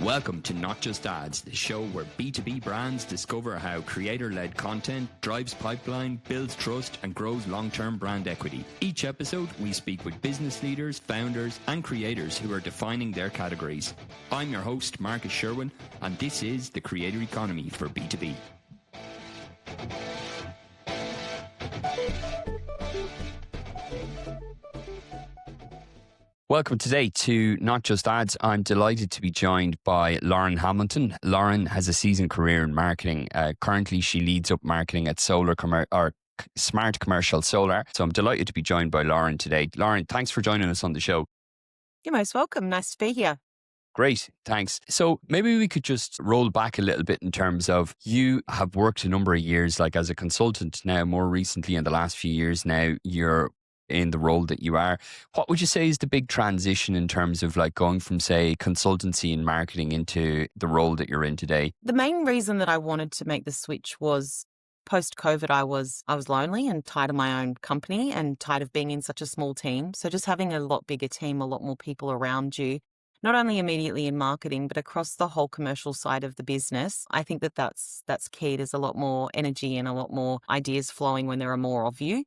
Welcome to Not Just Ads, the show where B2B brands discover how creator-led content drives pipeline, builds trust, and grows long-term brand equity. Each episode, we speak with business leaders, founders, and creators who are defining their categories. I'm your host, Marcus Sherwin, and this is the creator economy for B2B. Welcome today to Not Just Ads. I'm delighted to be joined by Lauren Hamilton. Lauren has a seasoned career in marketing. Currently, she leads up marketing at Smart Commercial Solar. So I'm delighted to be joined by Lauren today. Lauren, thanks for joining us on the show. You're most welcome. Nice to be here. Great, thanks. So maybe we could just roll back a little bit in terms of you have worked a number of years like as a consultant now, more recently in the last few years now, you're in the role that you are. What would you say is the big transition in terms of like going from, say, consultancy and marketing into the role that you're in today? The main reason that I wanted to make the switch was post-COVID, I was lonely and tired of my own company and tired of being in such a small team. So just having a lot bigger team, a lot more people around you, not only immediately in marketing, but across the whole commercial side of the business. I think that that's key. There's a lot more energy and a lot more ideas flowing when there are more of you.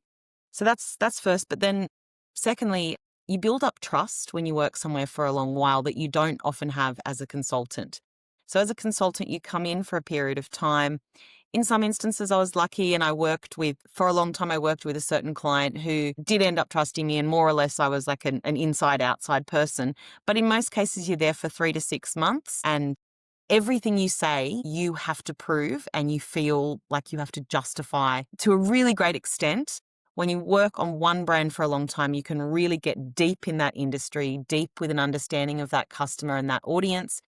So that's first. But then secondly, you build up trust when you work somewhere for a long while that you don't often have as a consultant. So as a consultant, you come in for a period of time. In some instances, I was lucky and for a long time, I worked with a certain client who did end up trusting me, and more or less I was like an inside-outside person. But in most cases, you're there for 3 to 6 months, and everything you say, you have to prove and you feel like you have to justify to a really great extent. When you work on one brand for a long time, you can really get deep in that industry, deep with an understanding of that customer and that audience,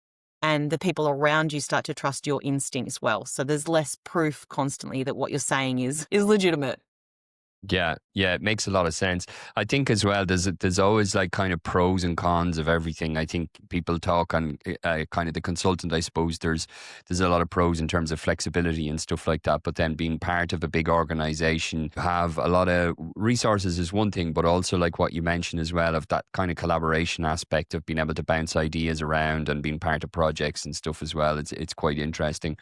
and the people around you start to trust your instincts well. So there's less proof constantly that what you're saying is legitimate. Yeah, it makes a lot of sense. I think as well, there's always like kind of pros and cons of everything. I think people talk on kind of the consultant, I suppose there's a lot of pros in terms of flexibility and stuff like that. But then being part of a big organization, have a lot of resources is one thing, but also like what you mentioned as well of that kind of collaboration aspect of being able to bounce ideas around and being part of projects and stuff as well. It's quite interesting.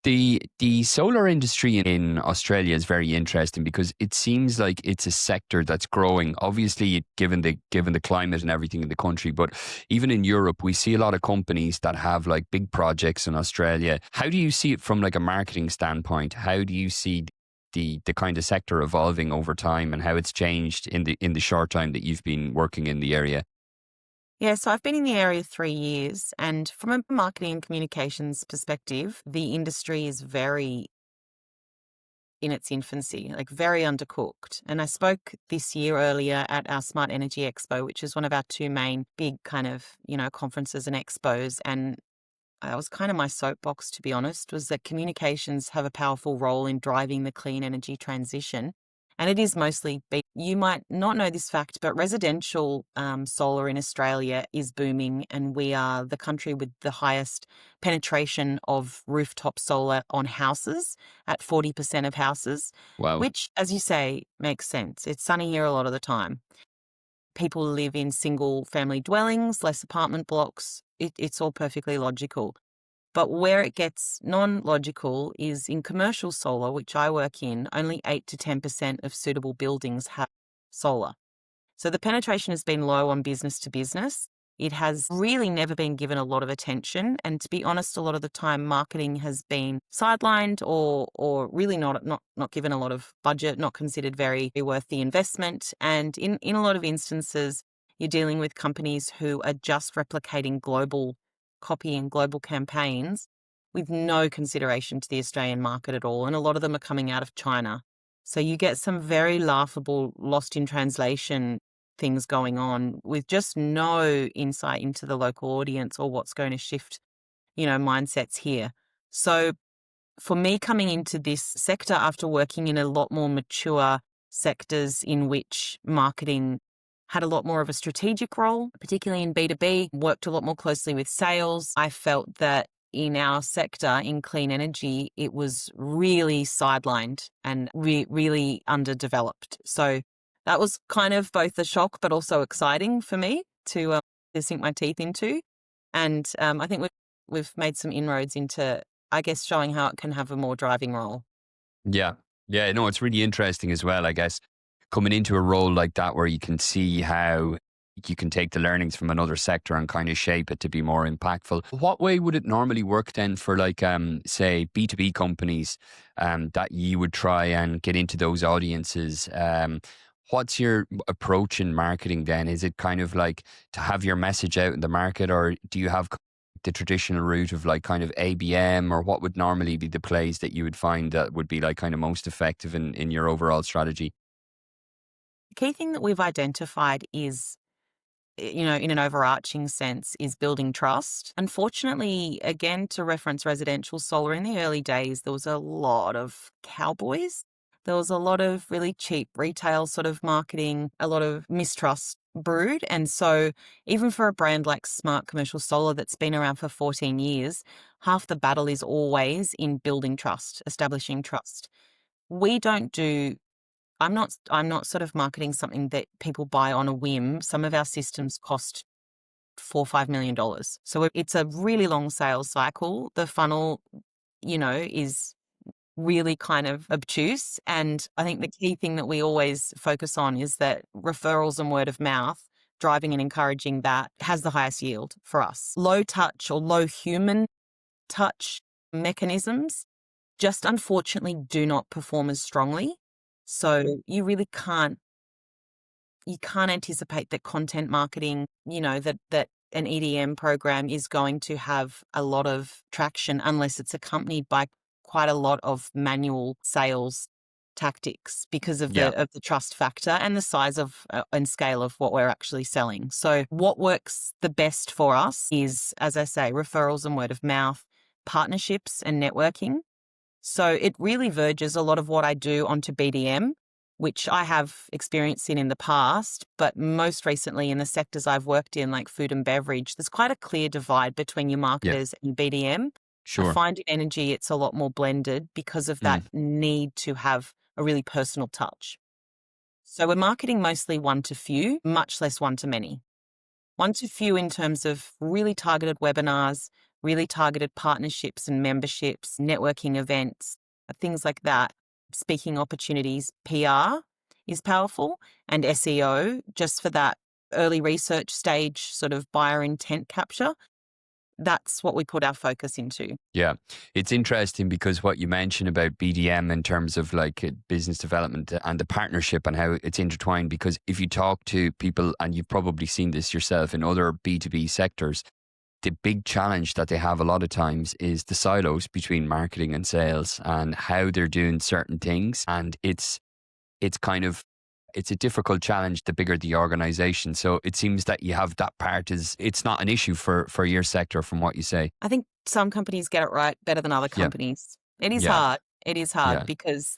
The solar industry in Australia is very interesting because it seems like it's a sector that's growing. Obviously, given the climate and everything in the country, but even in Europe, we see a lot of companies that have like big projects in Australia. How do you see it from like a marketing standpoint? How do you see the kind of sector evolving over time and how it's changed in the short time that you've been working in the area? Yeah, so I've been in the area 3 years, and from a marketing and communications perspective, the industry is very in its infancy, like very undercooked. And I spoke this year earlier at our Smart Energy Expo, which is one of our two main big kind of, conferences and expos. And that was kind of my soapbox, to be honest, was that communications have a powerful role in driving the clean energy transition. And it is mostly, you might not know this fact, but residential solar in Australia is booming, and we are the country with the highest penetration of rooftop solar on houses at 40% of houses. Wow. Which, as you say, makes sense. It's sunny here a lot of the time. People live in single family dwellings, less apartment blocks. It's all perfectly logical. But where it gets non-logical is in commercial solar, which I work in, only 8 to 10% of suitable buildings have solar. So the penetration has been low on business to business. It has really never been given a lot of attention. And to be honest, a lot of the time marketing has been sidelined or really not given a lot of budget, not considered very worth the investment. And in a lot of instances, you're dealing with companies who are just replicating global copy and global campaigns with no consideration to the Australian market at all. And a lot of them are coming out of China. So you get some very laughable lost in translation things going on with just no insight into the local audience or what's going to shift, mindsets here. So for me coming into this sector after working in a lot more mature sectors in which marketing had a lot more of a strategic role, particularly in B2B, worked a lot more closely with sales. I felt that in our sector, in clean energy, it was really sidelined and really underdeveloped. So that was kind of both a shock but also exciting for me to sink my teeth into. And I think we've we've made some inroads into, I guess, showing how it can have a more driving role. Yeah. Yeah. No, it's really interesting as well, I guess, coming into a role like that where you can see how you can take the learnings from another sector and kind of shape it to be more impactful. What way would it normally work then for like, say, B2B companies that you would try and get into those audiences? What's your approach in marketing then? Is it kind of like to have your message out in the market, or do you have the traditional route of like kind of ABM, or what would normally be the plays that you would find that would be like kind of most effective in your overall strategy? The key thing that we've identified is, in an overarching sense, is building trust. Unfortunately, again, to reference residential solar, in the early days, there was a lot of cowboys. There was a lot of really cheap retail sort of marketing, a lot of mistrust brewed. And so, even for a brand like Smart Commercial Solar that's been around for 14 years, half the battle is always in building trust, establishing trust. We don't do I'm not sort of marketing something that people buy on a whim. Some of our systems cost $4 or $5 million. So it's a really long sales cycle. The funnel, is really kind of obtuse. And I think the key thing that we always focus on is that referrals and word of mouth, driving and encouraging that, has the highest yield for us. Low touch or low human touch mechanisms just unfortunately do not perform as strongly. So you really can't anticipate that content marketing, that an EDM program is going to have a lot of traction unless it's accompanied by quite a lot of manual sales tactics because of Yeah. the trust factor and the size of and scale of what we're actually selling. So what works the best for us is, as I say, referrals and word of mouth, partnerships and networking. So it really verges a lot of what I do onto BDM, which I have experience in the past, but most recently in the sectors I've worked in, like food and beverage, there's quite a clear divide between your Yeah. marketers and BDM. I Sure. find in energy it's a lot more blended because of that need to have a really personal touch. So we're marketing mostly one to few, much less one to many. One to few in terms of really targeted webinars, really targeted partnerships and memberships, networking events, things like that. Speaking opportunities, PR is powerful, and SEO just for that early research stage sort of buyer intent capture. That's what we put our focus into. Yeah. It's interesting because what you mentioned about BDM in terms of like business development and the partnership and how it's intertwined, because if you talk to people, and you've probably seen this yourself in other B2B sectors, the big challenge that they have a lot of times is the silos between marketing and sales and how they're doing certain things. And it's kind of, it's a difficult challenge the bigger the organization. So it seems that you have that part is, it's not an issue for your sector from what you say. I think some companies get it right better than other Yeah. companies. It is Yeah. hard. It is hard Yeah. because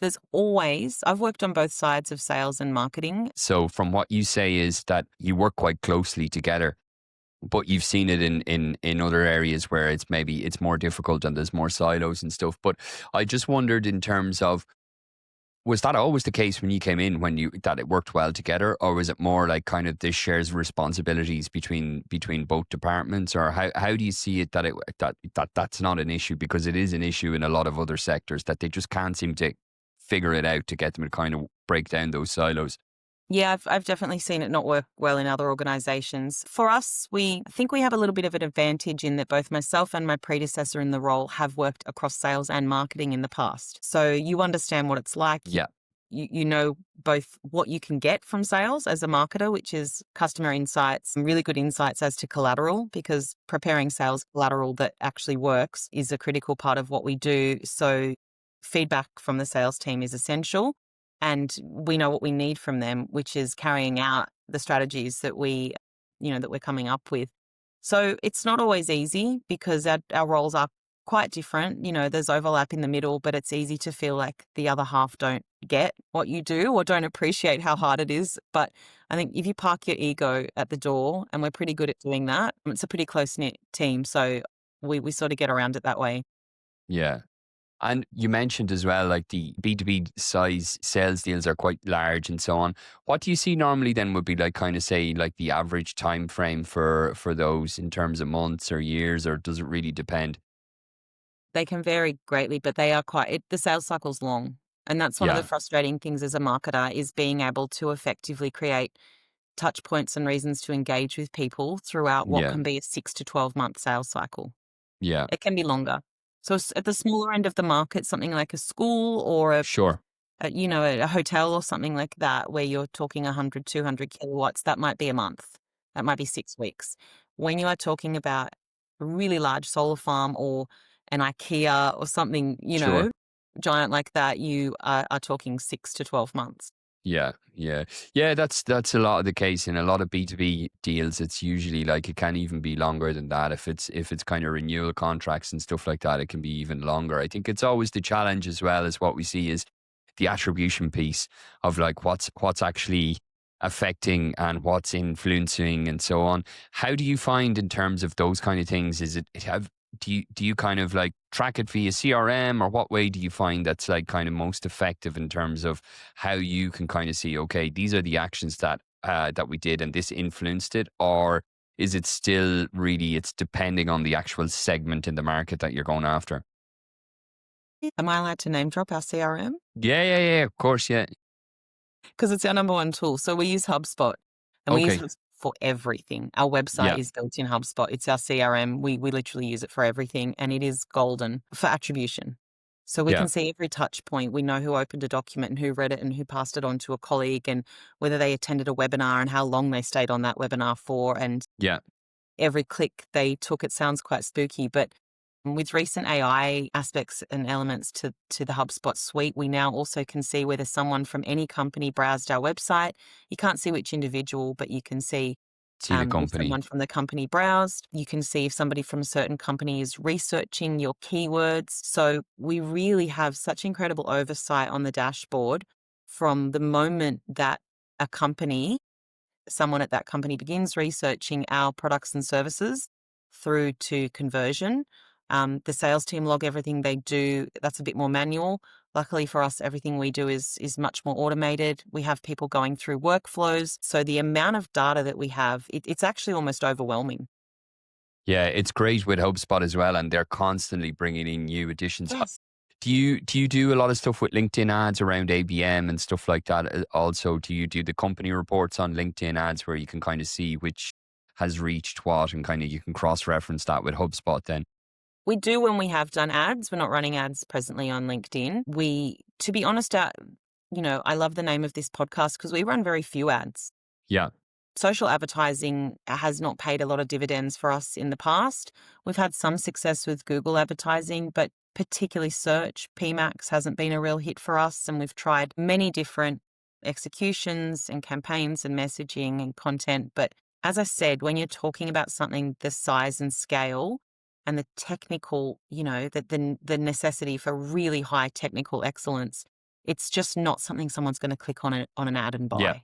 I've worked on both sides of sales and marketing. So from what you say is that you work quite closely together, but you've seen it in other areas where it's more difficult and there's more silos and stuff. But I just wondered in terms of, was that always the case when you came in, that it worked well together, or was it more like kind of this shares responsibilities between both departments, or how do you see it that's not an issue, because it is an issue in a lot of other sectors that they just can't seem to figure it out to get them to kind of break down those silos. Yeah, I've definitely seen it not work well in other organizations. For us, I think we have a little bit of an advantage in that both myself and my predecessor in the role have worked across sales and marketing in the past. So you understand what it's like. Yeah. You know both what you can get from sales as a marketer, which is customer insights, and really good insights as to collateral, because preparing sales collateral that actually works is a critical part of what we do. So feedback from the sales team is essential. And we know what we need from them, which is carrying out the strategies that we're coming up with. So it's not always easy because our roles are quite different. There's overlap in the middle, but it's easy to feel like the other half don't get what you do or don't appreciate how hard it is. But I think if you park your ego at the door, and we're pretty good at doing that, it's a pretty close-knit team. So we sort of get around it that way. Yeah. And you mentioned as well, like the B2B size sales deals are quite large and so on. What do you see normally then would be like kind of say like the average time frame for those in terms of months or years, or does it really depend? They can vary greatly, but they are the sales cycle's long. And that's one of the Yeah. frustrating things as a marketer is being able to effectively create touch points and reasons to engage with people throughout what Yeah. can be a 6 to 12 month sales cycle. Yeah. It can be longer. So at the smaller end of the market, something like a school or Sure. a hotel or something like that, where you're talking 100, 200 kilowatts, that might be a month. That might be 6 weeks. When you are talking about a really large solar farm or an IKEA or something, Sure. giant like that, you are talking 6 to 12 months. Yeah, yeah, yeah. That's a lot of the case in a lot of B2B deals. It's usually like it can even be longer than that. If it's kind of renewal contracts and stuff like that, it can be even longer. I think it's always the challenge as well as what we see is the attribution piece of like what's actually affecting and what's influencing and so on. How do you find in terms of those kind of things? Is it have do you kind of like track it via CRM, or what way do you find that's like kind of most effective in terms of how you can kind of see, okay, these are the actions that we did and this influenced it, or is it still really it's depending on the actual segment in the market that you're going after? Am I allowed to name drop our CRM? Yeah, yeah, yeah, of course, yeah. Because it's our number one tool. So we use HubSpot, and we use Okay, HubSpot for everything. Our website yeah, is built in HubSpot. It's our CRM. We literally use it for everything, and it is golden for attribution. So we yeah, can see every touch point. We know who opened a document and who read it and who passed it on to a colleague, and whether they attended a webinar and how long they stayed on that webinar for, and yeah. every click they took. It sounds quite spooky, but with recent AI aspects and elements to the HubSpot suite, we now also can see whether someone from any company browsed our website. You can't see which individual, but you can see See the if company. someone from the company browsed. You can see if somebody from a certain company is researching your keywords. So we really have such incredible oversight on the dashboard from the moment that a company someone at that company begins researching our products and services through to conversion. The sales team log everything they do. That's a bit more manual. Luckily for us, everything we do is much more automated. We have people going through workflows. So the amount of data that we have, it's actually almost overwhelming. Yeah, it's great with HubSpot as well, and they're constantly bringing in new additions. Yes. Do you do a lot of stuff with LinkedIn ads around ABM and stuff like that? Also, do you do the company reports on LinkedIn ads where you can kind of see which has reached what, and kind of you can cross reference that with HubSpot then? We do when we have done ads. We're not running ads presently on LinkedIn. To be honest, I love the name of this podcast because we run very few ads. Yeah, Social advertising has not paid a lot of dividends for us in the past. We've had some success with Google advertising, but particularly search, PMAX hasn't been a real hit for us. And we've tried many different executions and campaigns and messaging and content. But as I said, when you're talking about something the size and scale and the technical, the necessity for really high technical excellence, it's just not something someone's going to click on an ad and yeah, buy. yeah.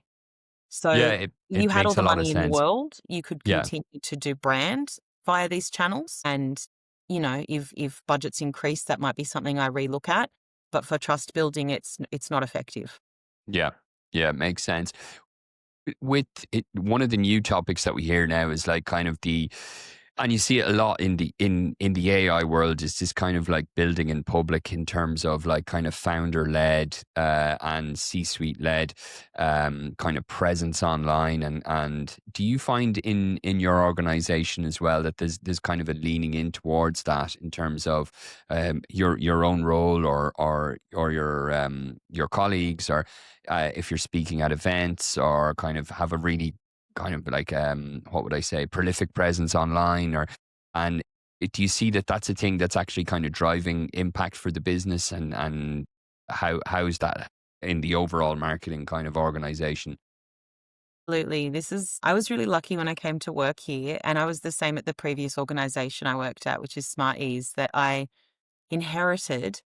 So It you had all makes a the lot of money in the sense. world, you could Yeah. continue to do brand via these channels. And, if budgets increase, that might be something I relook at. But for trust building, it's not effective. Yeah. Yeah, it makes sense. With it, one of the new topics that we hear now is like kind of and you see it a lot in the AI world, is this kind of like building in public in terms of like kind of founder led and C-suite led kind of presence online, and do you find in your organization as well that there's kind of a leaning in towards that in terms of your own role, or your colleagues, or if you're speaking at events, or kind of have a really kind of like what would I say, prolific presence online, and do you see that that's a thing that's actually kind of driving impact for the business, and how is that in the overall marketing kind of organization? Absolutely. I was really lucky when I came to work here, and I was the same at the previous organization I worked at, which is Smart Ease, that I inherited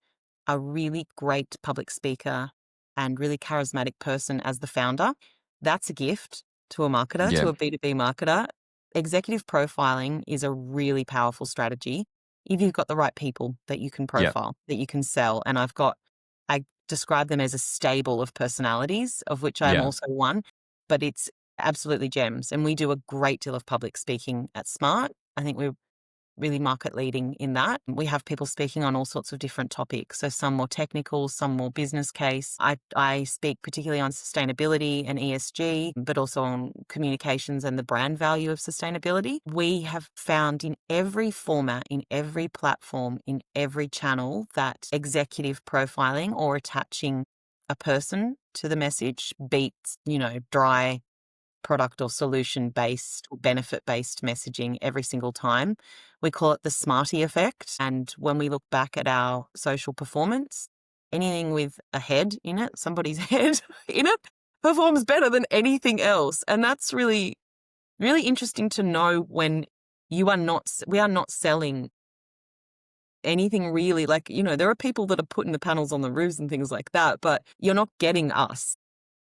a really great public speaker and really charismatic person as the founder. That's a gift to a marketer, Yeah, to a B2B marketer. Executive profiling is a really powerful strategy. if you've got the right people that you can Yeah. profile, that you can sell. And I describe them as a stable of personalities, of which I'm Yeah. also one, but it's absolutely gems. And we do a great deal of public speaking at Smart. I think we're really market leading in that. We have people speaking on all sorts of different topics. So some more technical, some more business case. I speak particularly on sustainability and ESG, but also on communications and the brand value of sustainability. We have found in every format, in every platform, in every channel, that executive profiling or attaching a person to the message beats, dry product or solution based or benefit based messaging every single time. We call it the Smarty effect. And when we look back at our social performance, anything with a head in it, somebody's head in it, performs better than anything else. And that's really, really interesting to know when we are not selling anything really. Like, there are people that are putting the panels on the roofs and things like that, but you're not getting us.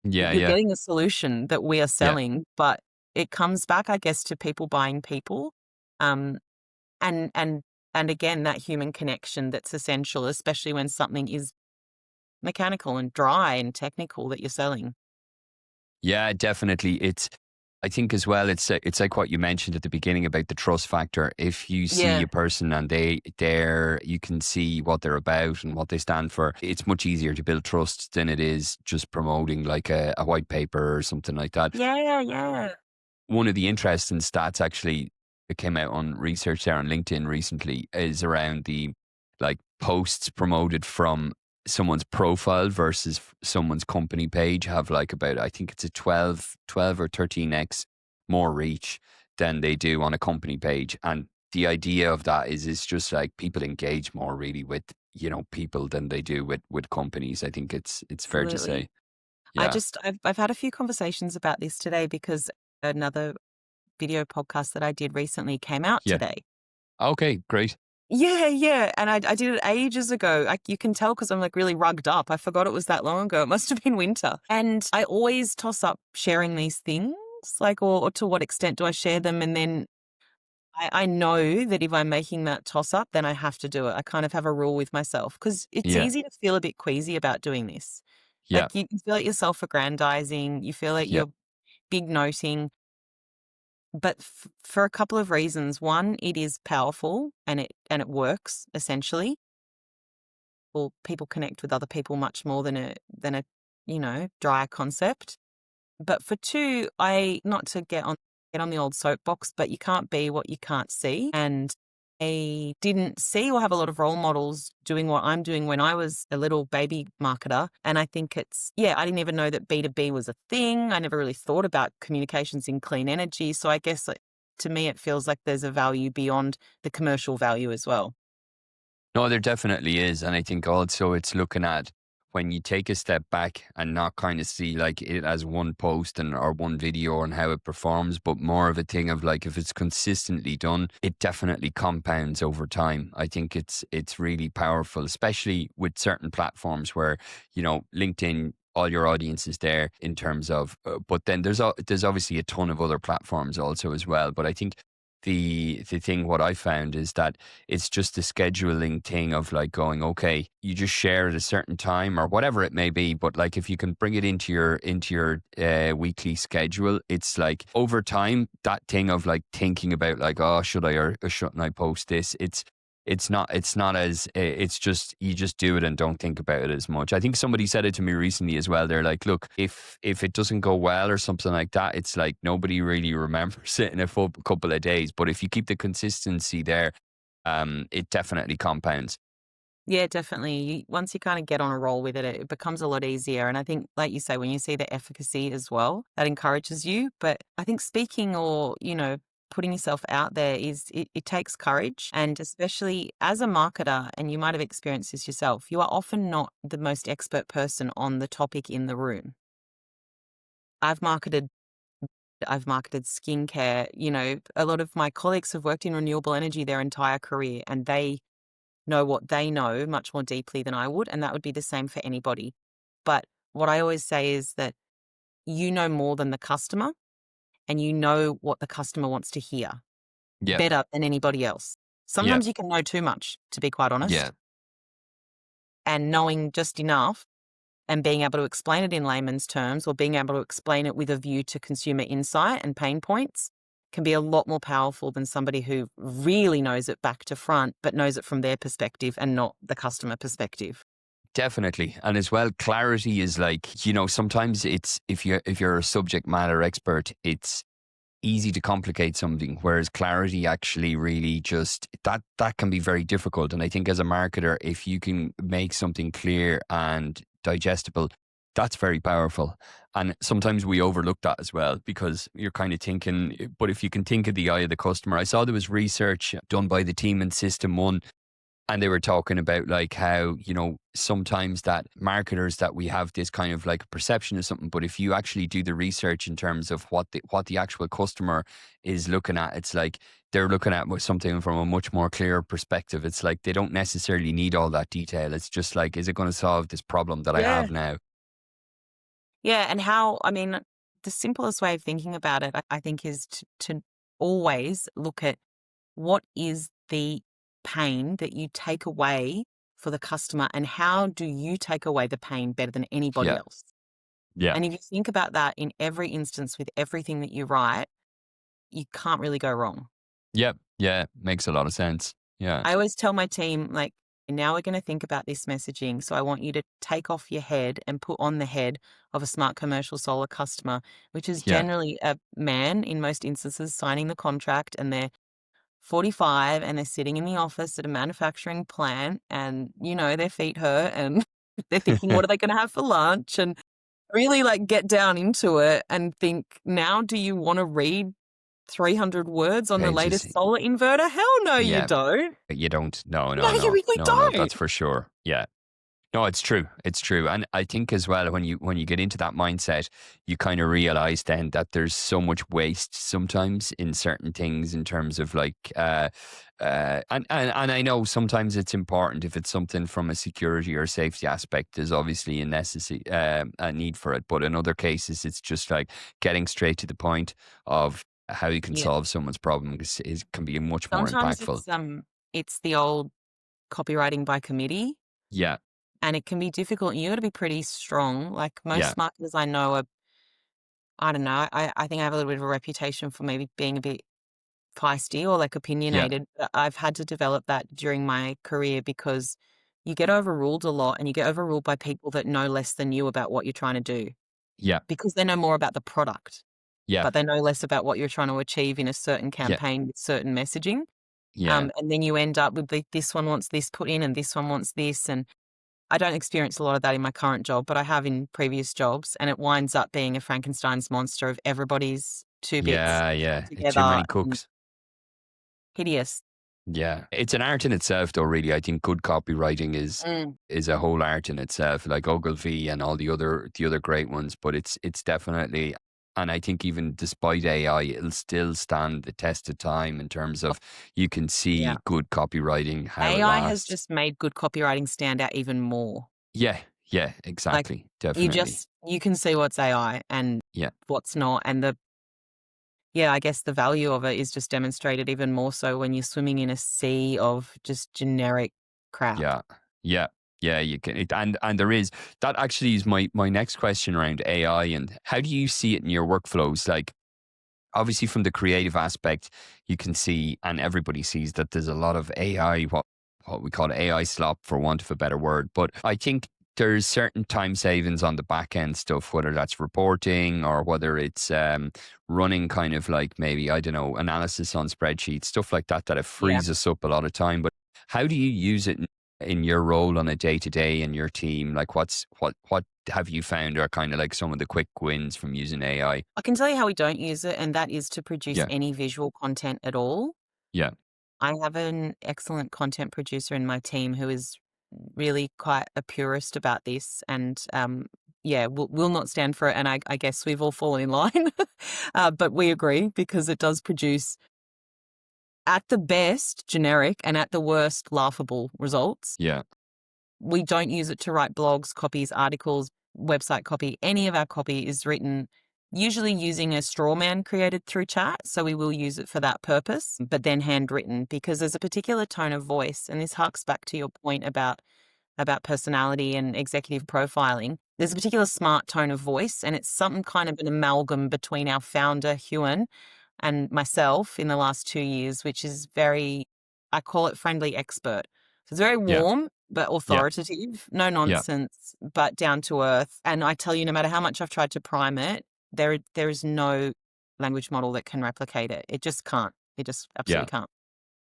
Yeah. You're Yeah. getting a solution that we are Yeah. selling, but it comes back, I guess, to people buying people. Um, and again, that human connection that's essential, especially when something is mechanical and dry and technical that you're selling. Yeah, definitely. I think as well, it's like what you mentioned at the beginning about the trust factor. If you see Yeah. a person and you can see what they're about and what they stand for, it's much easier to build trust than it is just promoting like a white paper or something like that. Yeah, yeah. One of the interesting stats actually that came out on research there on LinkedIn recently is around the like posts promoted from someone's profile versus someone's company page have like about, I think it's a 12 or 13x more reach than they do on a company page. And the idea of that is it's just like people engage more really with, people than they do with companies. I think it's fair to Absolutely. say. Yeah. I've had a few conversations about this today because another video podcast that I did recently came out Yeah. today. Okay, great. Yeah, yeah. And I did it ages ago. You can tell because I'm like really rugged up. I forgot it was that long ago. It must have been winter. And I always toss up sharing these things, like, or to what extent do I share them? And then I know that if I'm making that toss up, then I have to do it. I kind of have a rule with myself because it's Yeah. easy to feel a bit queasy about doing this. Yeah. Like you feel like you're self-aggrandizing. You feel like Yeah. you're big noting. But for a couple of reasons. One, it is powerful and it works essentially. Well, people connect with other people much more than a dry concept. But for two, not to get on the old soapbox, but you can't be what you can't see. And I didn't see or have a lot of role models doing what I'm doing when I was a little baby marketer. And I think I didn't even know that B2B was a thing. I never really thought about communications in clean energy. So I guess to me, it feels like there's a value beyond the commercial value as well. No, there definitely is. And I think also it's looking at when you take a step back and not kind of see like it as one post or one video and how it performs, but more of a thing of like if it's consistently done, it definitely compounds over time. I think it's really powerful, especially with certain platforms where, LinkedIn, all your audience is there in terms of, but then there's obviously a ton of other platforms also as well. But I think the thing what I found is that it's just a scheduling thing of like going, okay, you just share at a certain time or whatever it may be. But like if you can bring it into your weekly schedule, it's like over time that thing of like thinking about like, oh, should I or shouldn't I post this? It's not as it's just you just do it and don't think about it as much. I think somebody said it to me recently as well. They're like, look, if it doesn't go well or something like that, it's like nobody really remembers it in a full couple of days. But if you keep the consistency there, it definitely compounds. Yeah, definitely. Once you kind of get on a roll with it, it becomes a lot easier. And I think, like you say, when you see the efficacy as well, that encourages you. But I think speaking or, putting yourself out there it takes courage. And especially as a marketer, and you might have experienced this yourself, you are often not the most expert person on the topic in the room. I've marketed skincare. A lot of my colleagues have worked in renewable energy their entire career, and they know what they know much more deeply than I would, and that would be the same for anybody. But what I always say is that you know more than the customer, and you know what the customer wants to hear Yeah. better than anybody else. Sometimes you can know too much, to be quite honest. Yeah. And knowing just enough and being able to explain it in layman's terms, or being able to explain it with a view to consumer insight and pain points, can be a lot more powerful than somebody who really knows it back to front, but knows it from their perspective and not the customer perspective. Definitely. And as well, clarity is like, you know, sometimes it's, if you're a subject matter expert, it's easy to complicate something, whereas clarity actually really just that can be very difficult. And I think as a marketer, if you can make something clear and digestible, that's very powerful. And sometimes we overlook that as well, because you're kind of thinking, but if you can think of the eye of the customer. I saw there was research done by the team in System 1, and they were talking about like how, you know, sometimes that marketers, that we have this kind of like perception of something, but if you actually do the research in terms of what the actual customer is looking at, it's like they're looking at something from a much more clear perspective. It's like they don't necessarily need all that detail. It's just like, is it going to solve this problem that I have now? Yeah. And how, I mean, the simplest way of thinking about it, I think, is to always look at what is the pain that you take away for the customer, and how do you take away the pain better than anybody Yeah. else? Yeah. And if you think about that in every instance with everything that you write, you can't really go wrong. Yep. Yeah. Makes a lot of sense. Yeah. I always tell my team, like, now we're going to think about this messaging. So I want you to take off your head and put on the head of a smart commercial solar customer, which is Yeah. generally a man in most instances signing the contract, and they're 45 and they're sitting in the office at a manufacturing plant, and, you know, their feet hurt and they're thinking, what are they going to have for lunch? And really like get down into it and think, now do you want to read 300 words on the Pages. latest solar inverter? Hell no, you Yeah. don't. You don't. No, No, you really no, don't. that's for sure. Yeah. No, it's true. It's true. And I think as well, when you get into that mindset, you kind of realize then that there's so much waste sometimes in certain things, in terms of like, and I know sometimes it's important if it's something from a security or safety aspect, there's obviously a necessity, a need for it. But in other cases, it's just like getting straight to the point of how you can Yeah. solve someone's problem can be much more Sometimes impactful. it's the old copywriting by committee, Yeah. and it can be difficult. You got to be pretty strong. Like Yeah. most marketers I know are, I don't know, I think I have a little bit of a reputation for maybe being a bit feisty or like Yeah. opinionated. But I've had to develop that during my career, because you get overruled a lot, and you get overruled by people that know less than you about what you're trying to do, Yeah. because they know more about the product, Yeah. but they know less about what you're trying to achieve in a certain Yeah. campaign with certain messaging. Yeah. And then you end up with this one wants this put in and this one wants this. And I don't experience a lot of that in my current job, but I have in previous jobs. And it winds up being a Frankenstein's monster of everybody's two bits Yeah. come Yeah. Too together many and cooks. hideous. Yeah. It's an art in itself though, really. I think good copywriting Mm. is a whole art in itself, like Ogilvy and all the other great ones. But it's definitely, and I think even despite AI, it'll still stand the test of time in terms of you can see Yeah. good copywriting, how it AI has lasts. just made good copywriting stand out even more. Yeah. Yeah. Like, Exactly. Definitely. you can see what's AI and Yeah. what's not. And I guess the value of it is just demonstrated even more so when you're swimming in a sea of just generic crap. Yeah, yeah, yeah. You can, and there is that. Actually, is my next question around AI, and how do you see it in your workflows? Like, obviously, from the creative aspect, you can see, and everybody sees that there's a lot of AI, what we call AI slop, for want of a better word. But I think there's certain time savings on the back end stuff, whether that's reporting or whether it's running kind of like maybe, I don't know, analysis on spreadsheets, stuff like that, that it Yeah. frees us up a lot of time. But how do you use it in your role on a day to day in your team? Like what have you found are kind of like some of the quick wins from using AI? I can tell you how we don't use it, and that is to produce Yeah. any visual content at all. Yeah. I have an excellent content producer in my team who is really quite a purist about this, and will not stand for it. And I guess we've all fallen in line, but we agree, because it does produce, at the best, generic, and at the worst, laughable results. Yeah. We don't use it to write blogs, copies, articles, website copy. Any of our copy is written usually using a straw man created through chat. So we will use it for that purpose, but then handwritten, because there's a particular tone of voice. And this harks back to your point about personality and executive profiling. There's a particular smart tone of voice, and it's something kind of an amalgam between our founder, Huon, and myself in the last 2 years, which is very, I call it friendly expert. So it's very Yeah. warm, but authoritative, no nonsense, but down to earth. And I tell you, no matter how much I've tried to prime it, there is no language model that can replicate it. It just can't. It just absolutely can't.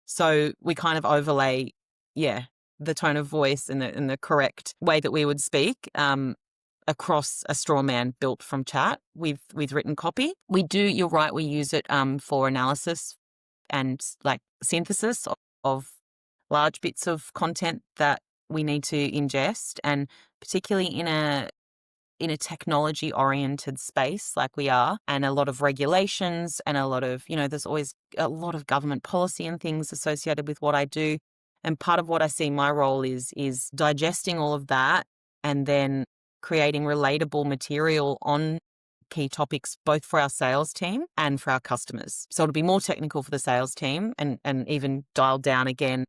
So we kind of overlay, the tone of voice and the correct way that we would speak across a straw man built from chat with written copy. We do, you're right, we use it for analysis and like synthesis of large bits of content that we need to ingest, and particularly in a technology oriented space like we are, and a lot of regulations and a lot of, there's always a lot of government policy and things associated with what I do. And part of what I see my role is digesting all of that and then creating relatable material on key topics, both for our sales team and for our customers. So it'll be more technical for the sales team and even dialed down again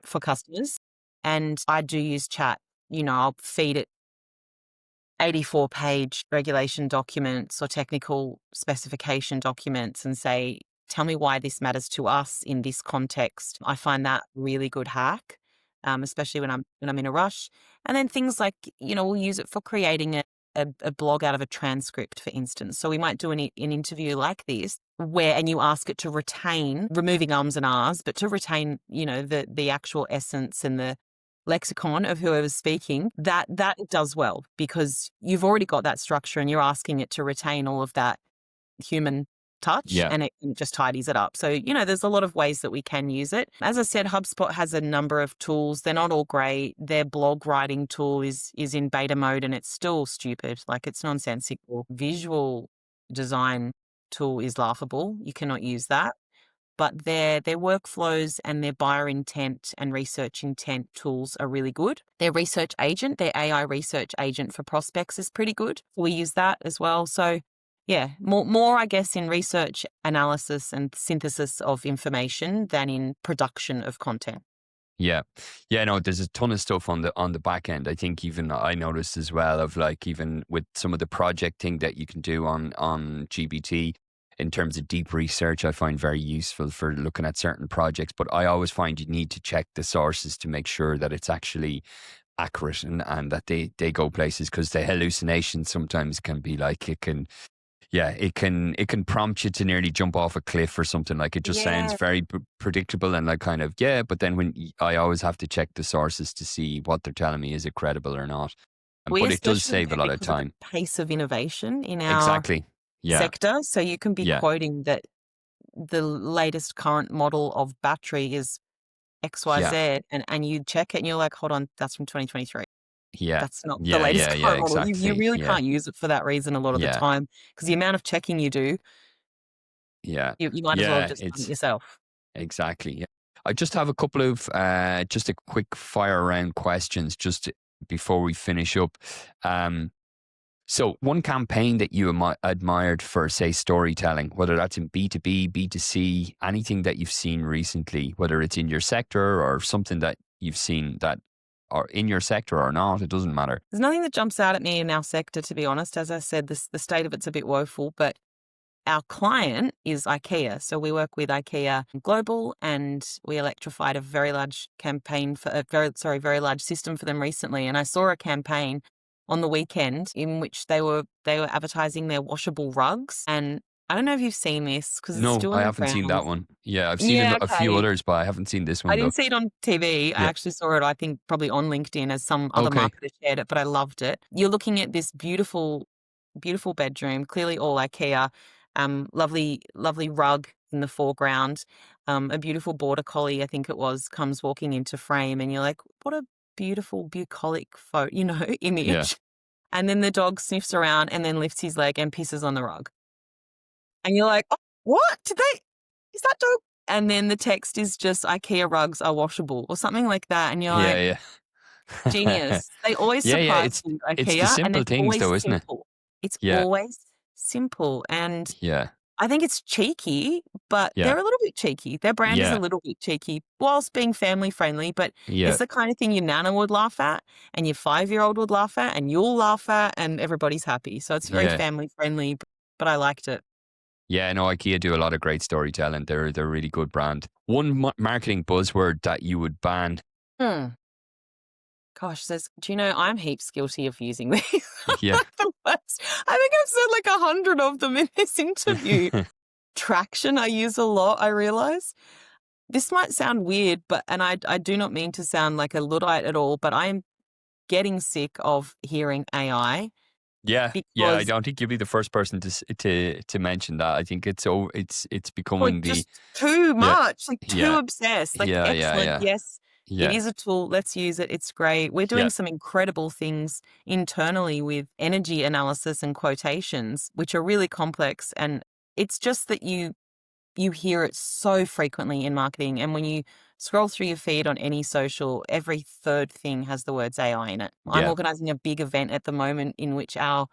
for customers. And I do use chat. I'll feed it 84-page regulation documents or technical specification documents and say, tell me why this matters to us in this context. I find that really good hack, especially when I'm in a rush. And then things like, we'll use it for creating a blog out of a transcript, for instance. So we might do an interview like this and you ask it to retain, removing ums and ahs, but to retain, the actual essence and the lexicon of whoever's speaking, that does well, because you've already got that structure and you're asking it to retain all of that human touch, and it just tidies it up. So, there's a lot of ways that we can use it. As I said, HubSpot has a number of tools. They're not all great. Their blog writing tool is in beta mode and it's still stupid. Like, it's nonsensical. Visual design tool is laughable. You cannot use that. But their workflows and their buyer intent and research intent tools are really good. Their research agent, their AI research agent for prospects is pretty good. We use that as well. So more, I guess, in research, analysis and synthesis of information than in production of content. Yeah. No, there's a ton of stuff on the back end. I think even I noticed as well of like, even with some of the project thing that you can do on GBT, in terms of deep research, I find very useful for looking at certain projects. But I always find you need to check the sources to make sure that it's actually accurate and that they go places, because the hallucinations sometimes can be like, it can prompt you to nearly jump off a cliff or something. Like, it just sounds very predictable and like kind of, but then I always have to check the sources to see what they're telling me, is it credible or not. But it does save a lot of time. The pace of innovation in our sector. So you can be quoting that the latest current model of battery is XYZ, and you check it and you're like, hold on, that's from 2023. That's not the latest current model. Exactly. You really can't use it for that reason a lot of the time, because the amount of checking you do, you might as well have just done it yourself. Exactly. Yeah. I just have a couple of just a quick fire round questions just before we finish up. So one campaign that you admired for, say, storytelling, whether that's in B2B, B2C, anything that you've seen recently, whether it's in your sector or something that you've seen that are in your sector or not, it doesn't matter. There's nothing that jumps out at me in our sector, to be honest. As I said, the state of it's a bit woeful, but our client is IKEA. So we work with IKEA Global, and we electrified a very large campaign for very large system for them recently. And I saw a campaign on the weekend in which they were advertising their washable rugs. And I don't know if you've seen this, because it's still I haven't seen that one. Yeah, I've seen a few others, but I haven't seen this one. I didn't see it on TV. I actually saw it, I think, probably on LinkedIn as some other marketer shared it, but I loved it. You're looking at this beautiful, beautiful bedroom, clearly all IKEA, lovely rug in the foreground, a beautiful border collie, I think it was, comes walking into frame, and you're like, what a beautiful, bucolic image. Yeah. And then the dog sniffs around and then lifts his leg and pisses on the rug. And you're like, oh, what? Is that dog? And then the text is just, IKEA rugs are washable or something like that. And you're like, genius. They always surprise you, IKEA. It's the simple things though, isn't it? It's always simple. And Yeah. I think it's cheeky, but Yeah. they're a little bit cheeky. Their brand is a Yeah. little bit cheeky whilst being family friendly, but Yeah. it's the kind of thing your nana would laugh at and your 5-year-old would laugh at and you'll laugh at and everybody's happy. So it's very Yeah. family friendly, but I liked it. Yeah, no, IKEA do a lot of great storytelling. They're a really good brand. One marketing buzzword that you would ban. Gosh, do you know, I'm heaps guilty of using these. Yeah. The worst. I think I've said like 100 of them in this interview. Traction I use a lot, I realize. This might sound weird, and I do not mean to sound like a Luddite at all, but I'm getting sick of hearing AI. Yeah, I Because don't think you'll be the first person to mention that. I think it's becoming just too much, like too Yeah. obsessed. Like, Yeah, excellent, yes, yeah, it is a tool, let's use it, it's great. We're doing some incredible things internally with energy analysis and quotations, which are really complex, and it's just that you hear it so frequently in marketing, and when you scroll through your feed on any social, every third thing has the words AI in it. I'm Yeah. organizing a big event at the moment in which our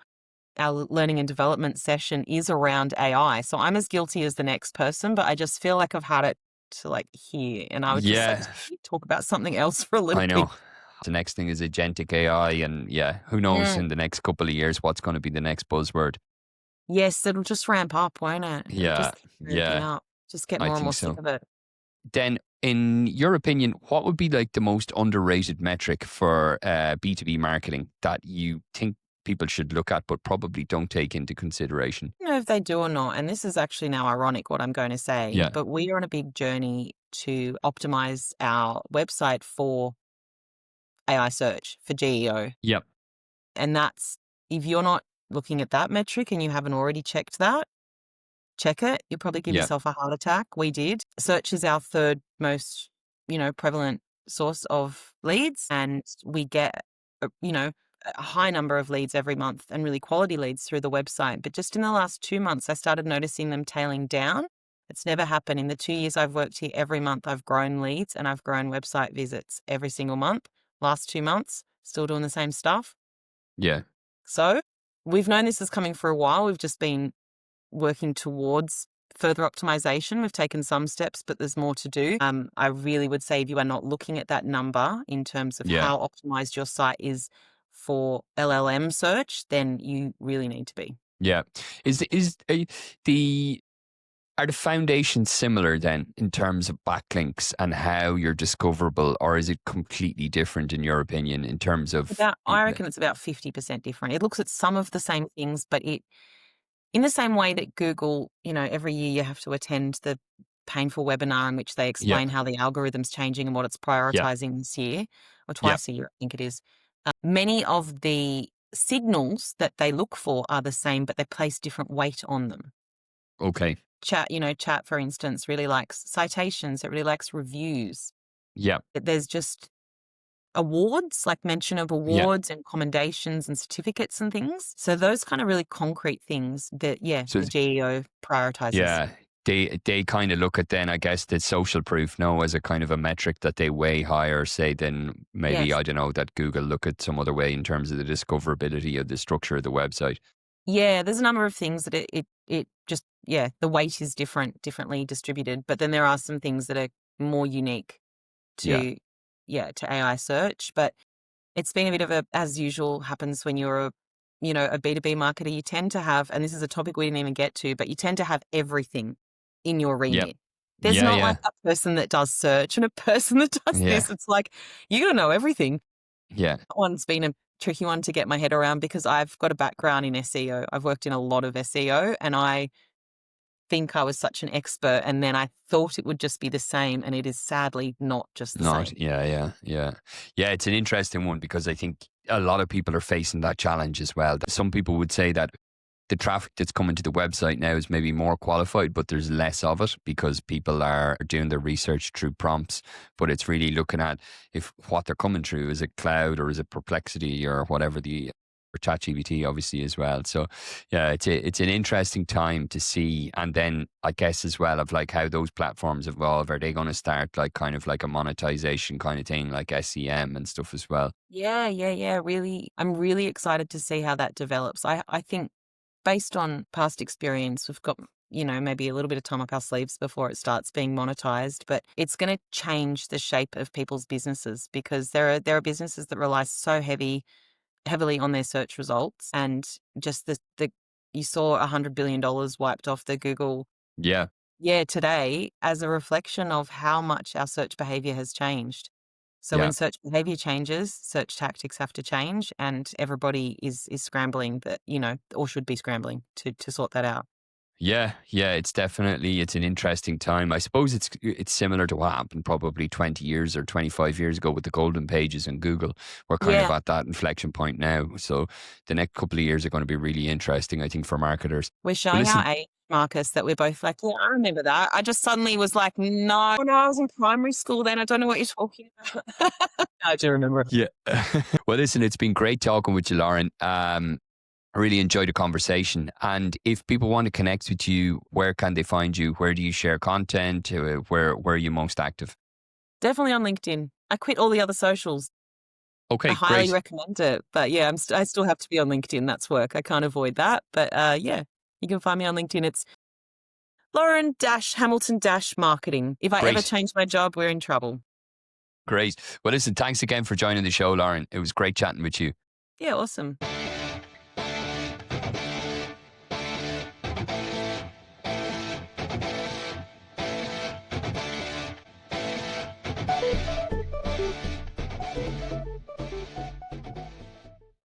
learning and development session is around AI. So I'm as guilty as the next person, but I just feel like I've had it to like hear, and I would just like to talk about something else for a little I bit. know. The next thing is agentic AI, and who knows in the next couple of years what's going to be the next buzzword. Yes, it'll just ramp up, won't it? It'll Yeah, just keep ramping up. Just get I more and think more so. sick of it. Then, in your opinion, what would be like the most underrated metric for B2B marketing that you think people should look at but probably don't take into consideration? I don't know if they do or not, and this is actually now ironic what I'm going to say, Yeah. but we are on a big journey to optimize our website for AI search, for GEO. Yep. And that's, if you're not looking at that metric and you haven't already checked that, check it. You'll probably give yourself a heart attack. We did. Search is our third most, prevalent source of leads, and we get, a high number of leads every month and really quality leads through the website. But just in the last 2 months, I started noticing them tailing down. It's never happened. In the 2 years I've worked here, every month I've grown leads and I've grown website visits every single month. Last 2 months, still doing the same stuff. Yeah. So we've known this is coming for a while. We've just been working towards further optimization. We've taken some steps, but there's more to do. I really would say if you are not looking at that number in terms of how optimized your site is for LLM search, then you really need to be. Yeah. Are the foundations similar then in terms of backlinks and how you're discoverable, or is it completely different in your opinion in terms of? I reckon it's about 50% different. It looks at some of the same things, but in the same way that Google, every year you have to attend the painful webinar in which they explain how the algorithm's changing and what it's prioritizing this year, or twice a year, I think it is. Many of the signals that they look for are the same, but they place different weight on them. Okay. Chat, for instance, really likes citations. It really likes reviews. Yeah. There's just awards, like mention of awards and commendations and certificates and things. So those kind of really concrete things that, So the GEO prioritizes. Yeah. They kind of look at then, I guess, the social proof now as a kind of a metric that they weigh higher, say, than maybe, I don't know, that Google look at some other way in terms of the discoverability of the structure of the website. Yeah, there's a number of things that it just, the weight is differently distributed. But then there are some things that are more unique to AI search. But it's been a bit of a, as usual happens when you're a B2B marketer, you tend to have, and this is a topic we didn't even get to, but you tend to have everything in your remit. There's not like a person that does search and a person that does this. It's like, you got to know everything. Yeah. That one's been a tricky one to get my head around because I've got a background in SEO. I've worked in a lot of SEO and I think I was such an expert, and then I thought it would just be the same, and it is sadly not just the same. Yeah. It's an interesting one because I think a lot of people are facing that challenge as well. Some people would say that the traffic that's coming to the website now is maybe more qualified, but there's less of it because people are doing their research through prompts. But it's really looking at if what they're coming through, is it cloud or is it Perplexity or whatever, or ChatGPT obviously as well. So it's an interesting time to see. And then I guess as well of like how those platforms evolve. Are they going to start like kind of like a monetization kind of thing like SEM and stuff as well? Yeah. Really, I'm really excited to see how that develops. I think based on past experience, we've got, maybe a little bit of time up our sleeves before it starts being monetized, but it's going to change the shape of people's businesses, because there are businesses that rely so heavily on their search results, and just the you saw $100 billion wiped off the Google Yeah. today as a reflection of how much our search behavior has changed. So Yeah. when search behavior changes, search tactics have to change, and everybody is scrambling or should be scrambling to sort that out. Yeah, it's an interesting time. I suppose it's similar to what happened probably 20 years or 25 years ago with the golden pages and Google. We're kind of Yeah. at that inflection point now. So the next couple of years are going to be really interesting, I think, for marketers. We're But showing listen, our age, Marcus, that we're both like, yeah, I remember that. I just suddenly was like, no, I was in primary school then. I don't know what you're talking about. I do remember. yeah. Well, listen, it's been great talking with you, Lauren. I really enjoyed the conversation. And if people want to connect with you, where can they find you? Where do you share content? Where are you most active? Definitely on LinkedIn. I quit all the other socials. Okay, I highly great. recommend it. But yeah, I still have to be on LinkedIn. That's work. I can't avoid that. But yeah, you can find me on LinkedIn. It's Lauren-Hamilton-Marketing. If I ever Great. change my job, we're in trouble. Great. Well, listen, thanks again for joining the show, Lauren. It was great chatting with you. Yeah, awesome.